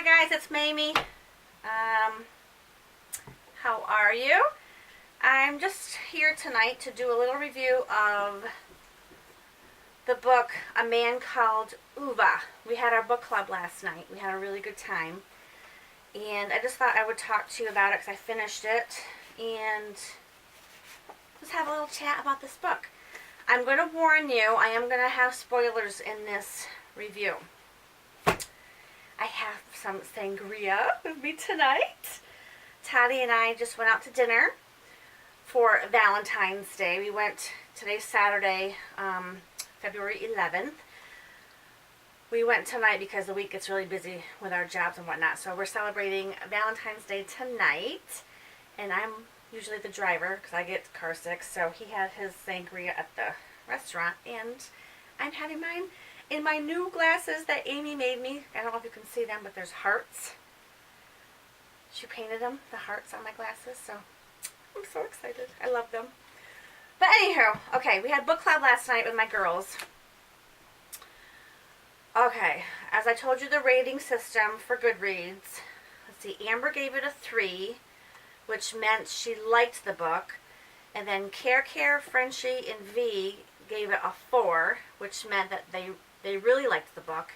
Hi guys, it's Mamie. How are you? I'm just here tonight to do a little review of the book A Man Called Ove. We had our book club last night. We had a really good time. And I just thought I would talk to you about it because I finished it. And just have a little chat about this book. I'm going to warn you, I am going to have spoilers in this review. I have some sangria with me tonight. Toddy and I just went out to dinner for Valentine's Day. We went, today's Saturday, February 11th. We went tonight because the week gets really busy with our jobs and whatnot. So we're celebrating Valentine's Day tonight. And I'm usually the driver because I get car sick. So he had his sangria at the restaurant. And I'm having mine in my new glasses that Amy made me. I don't know if you can see them, but there's hearts. She painted them, the hearts on my glasses, so I'm so excited. I love them. But anywho, okay, we had book club last night with my girls. Okay, as I told you, the rating system for Goodreads. Let's see, Amber gave it a 3, which meant she liked the book. And then Care, Frenchie, and V gave it a 4, which meant that they really liked the book.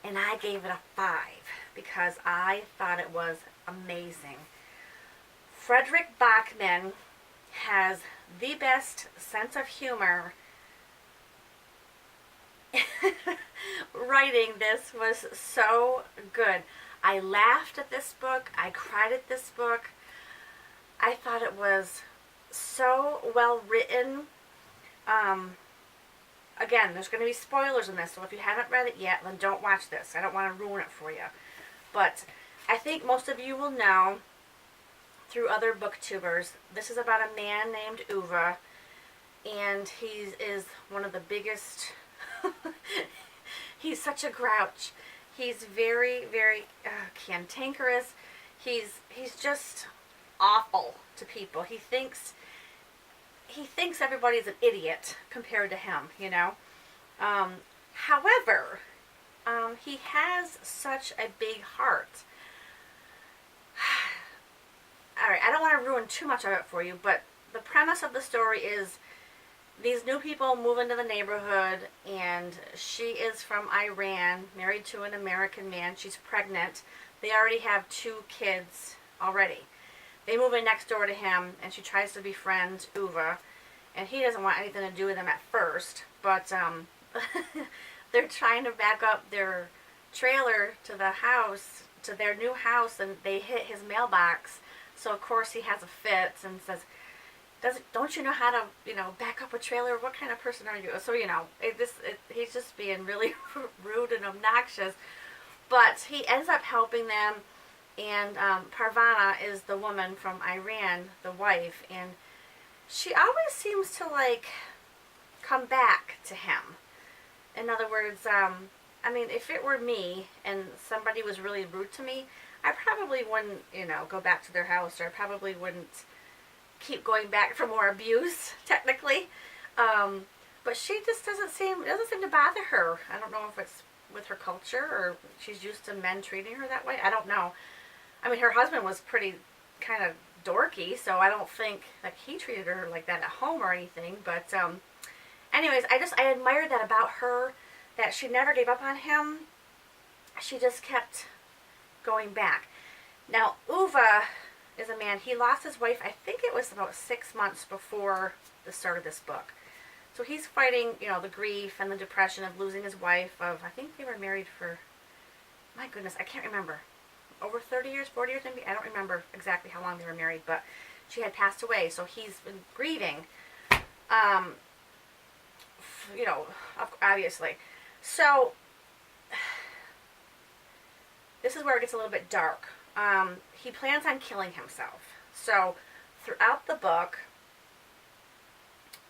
And I gave it a 5 because I thought it was amazing. Frederick Bachman has the best sense of humor. Writing this was so good. I laughed at this book. I cried at this book. I thought it was so well written. Again, there's going to be spoilers in this, so if you haven't read it yet, then don't watch this. I don't want to ruin it for you. But I think most of you will know through other booktubers, this is about a man named Ove, and he is one of the biggest, he's such a grouch. He's very, very cantankerous. He's just awful to people. He thinks everybody's an idiot compared to him, you know. However, he has such a big heart. Alright, I don't want to ruin too much of it for you, but the premise of the story is these new people move into the neighborhood, and she is from Iran, married to an American man. She's pregnant. They already have 2 kids already. They move in next door to him, and she tries to befriend Ove, and he doesn't want anything to do with them at first, but they're trying to back up their trailer to the house, to their new house, and they hit his mailbox. So of course he has a fit and says, "Don't you know how to, back up a trailer? What kind of person are you?" So he's just being really rude and obnoxious. But he ends up helping them, and Parvana is the woman from Iran, the wife, and she always seems to come back to him. In other words, if it were me and somebody was really rude to me, I probably wouldn't, go back to their house, or I probably wouldn't keep going back for more abuse, technically. But she just doesn't seem to bother her. I don't know if it's with her culture or she's used to men treating her that way. I don't know. Her husband was pretty kind of dorky, so I don't think he treated her like that at home or anything. But anyways, I admired that about her, that she never gave up on him. She just kept going back. Now, Ove is a man. He lost his wife, I think it was about 6 months before the start of this book. So he's fighting, the grief and the depression of losing his wife. I think they were married for, my goodness, I can't remember. Over 30 years, 40 years maybe? I don't remember exactly how long they were married, but she had passed away. So he's been grieving, obviously. So this is where it gets a little bit dark. He plans on killing himself. So throughout the book,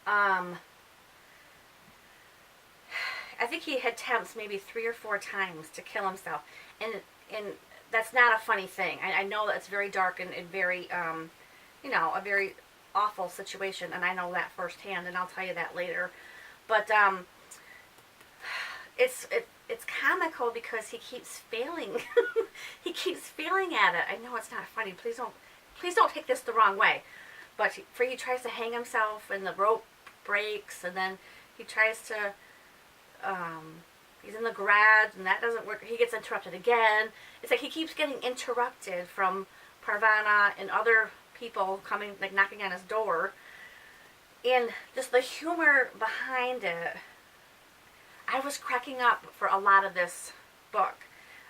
I think he attempts maybe 3 or 4 times to kill himself, and that's not a funny thing. I know that's very dark and very, a very awful situation, and I know that firsthand, and I'll tell you that later. But it's comical because he keeps failing. He keeps failing at it. I know it's not funny. Please don't take this the wrong way. But he tries to hang himself, and the rope breaks, and then he tries to, he's in the garage, and that doesn't work. He gets interrupted again. It's like he keeps getting interrupted from Parvana and other people coming, like knocking on his door. And just the humor behind it. I was cracking up for a lot of this book,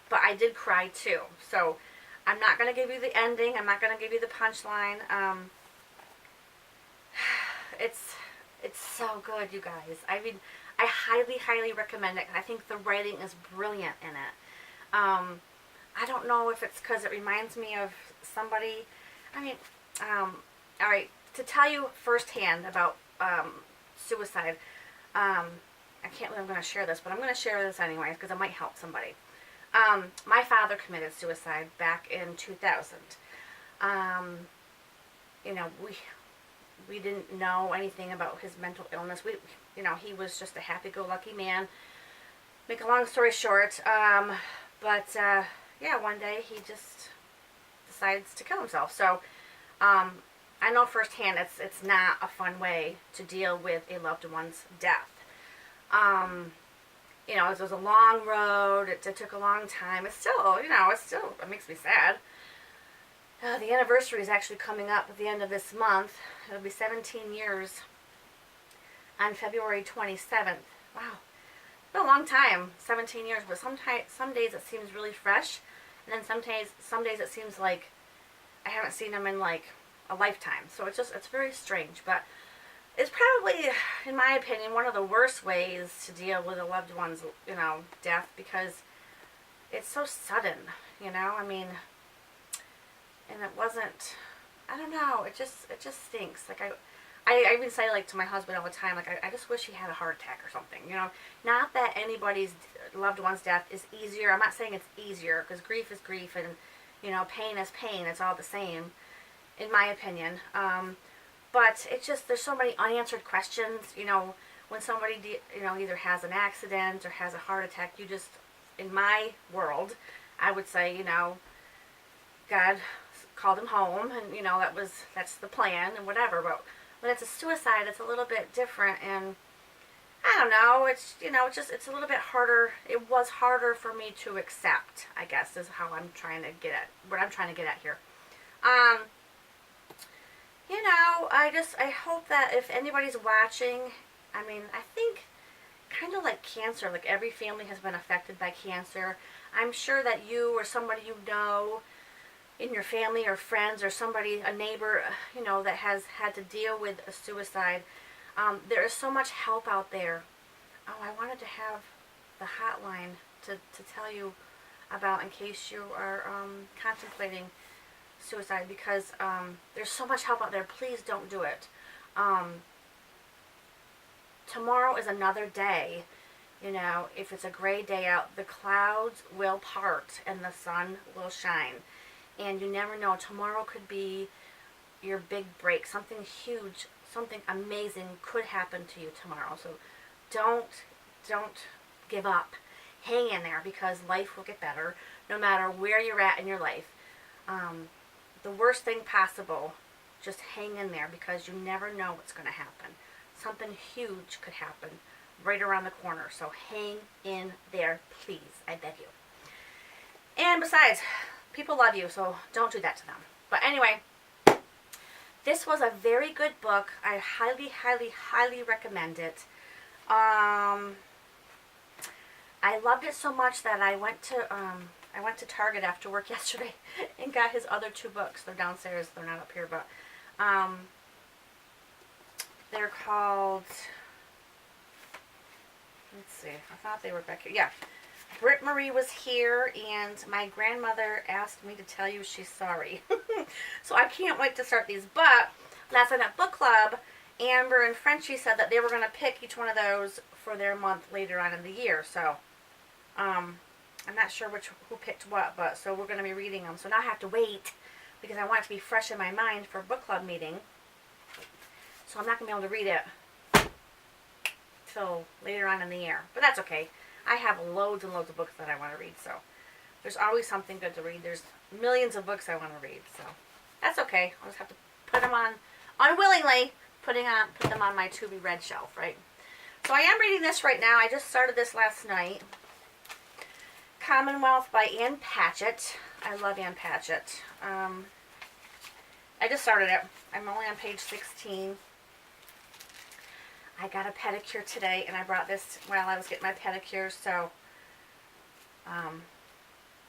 but I did cry too. So I'm not going to give you the ending. I'm not going to give you the punchline. It's so good, you guys. I mean, I highly, highly recommend it. I think the writing is brilliant in it. I don't know if it's because it reminds me of somebody. I mean, all right, to tell you firsthand about suicide, I can't believe I'm going to share this, but I'm going to share this anyways because it might help somebody. My father committed suicide back in 2000. You know, we didn't know anything about his mental illness. He was just a happy-go-lucky man. Make a long story short, yeah, one day he just decides to kill himself. So, I know firsthand it's not a fun way to deal with a loved one's death. It was a long road. It took a long time. It makes me sad. The anniversary is actually coming up at the end of this month. It'll be 17 years on February 27th. Wow. It's been a long time, 17 years, but some days it seems really fresh, and then some days it seems like I haven't seen him in like a lifetime. So it's very strange, but it's probably, in my opinion, one of the worst ways to deal with a loved one's, death, because it's so sudden, I mean, and it wasn't, I don't know, it just stinks. Like, I even say, like, to my husband all the time, like, I just wish he had a heart attack or something, Not that anybody's loved one's death is easier. I'm not saying it's easier, because grief is grief, and, pain is pain. It's all the same, in my opinion. But it's just, there's so many unanswered questions, when somebody, either has an accident or has a heart attack, you just, in my world, I would say, God called him home, and, that's the plan, and whatever. But when it's a suicide, it's a little bit different, and I don't know, it's, it's a little bit harder. It was harder for me to accept, I guess, is how I'm trying to get at, what I'm trying to get at here. I hope that if anybody's watching, I mean, I think kind of like cancer, like every family has been affected by cancer. I'm sure that you or somebody in your family or friends or somebody, a neighbor, that has had to deal with a suicide. There is so much help out there. Oh, I wanted to have the hotline to tell you about in case you are contemplating suicide, because there's so much help out there. Please don't do it. Tomorrow is another day. If it's a gray day out, the clouds will part and the sun will shine. And you never know. Tomorrow could be your big break. Something huge, something amazing could happen to you tomorrow. So don't give up. Hang in there, because life will get better no matter where you're at in your life. The worst thing possible, just hang in there, because you never know what's going to happen. Something huge could happen right around the corner. So hang in there, please. I beg you. And besides, people love you, so don't do that to them. But anyway, this was a very good book. I highly, highly, highly recommend it. I loved it so much that I went to Target after work yesterday and got his other two books. They're downstairs. They're not up here, but they're called, let's see, I thought they were back here. Yeah. Britt Marie was here, and my grandmother asked me to tell you she's sorry. So I can't wait to start these. But last night at book club, Amber and Frenchie said that they were going to pick each one of those for their month later on in the year. So I'm not sure who picked what, but so we're going to be reading them. So now I have to wait, because I want it to be fresh in my mind for book club meeting. So I'm not going to be able to read it till later on in the year. But that's okay. I have loads and loads of books that I want to read, so there's always something good to read. There's millions of books I want to read, so that's okay. I'll just have to put them on, unwillingly, put them on my to-be-read shelf, right? So I am reading this right now. I just started this last night. Commonwealth by Ann Patchett. I love Ann Patchett. I just started it. I'm only on page 16. I got a pedicure today, and I brought this while I was getting my pedicure, so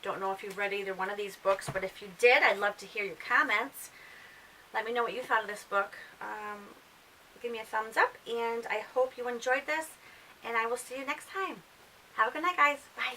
don't know if you've read either one of these books, but if you did, I'd love to hear your comments. Let me know what you thought of this book. Give me a thumbs up, and I hope you enjoyed this, and I will see you next time. Have a good night, guys. Bye.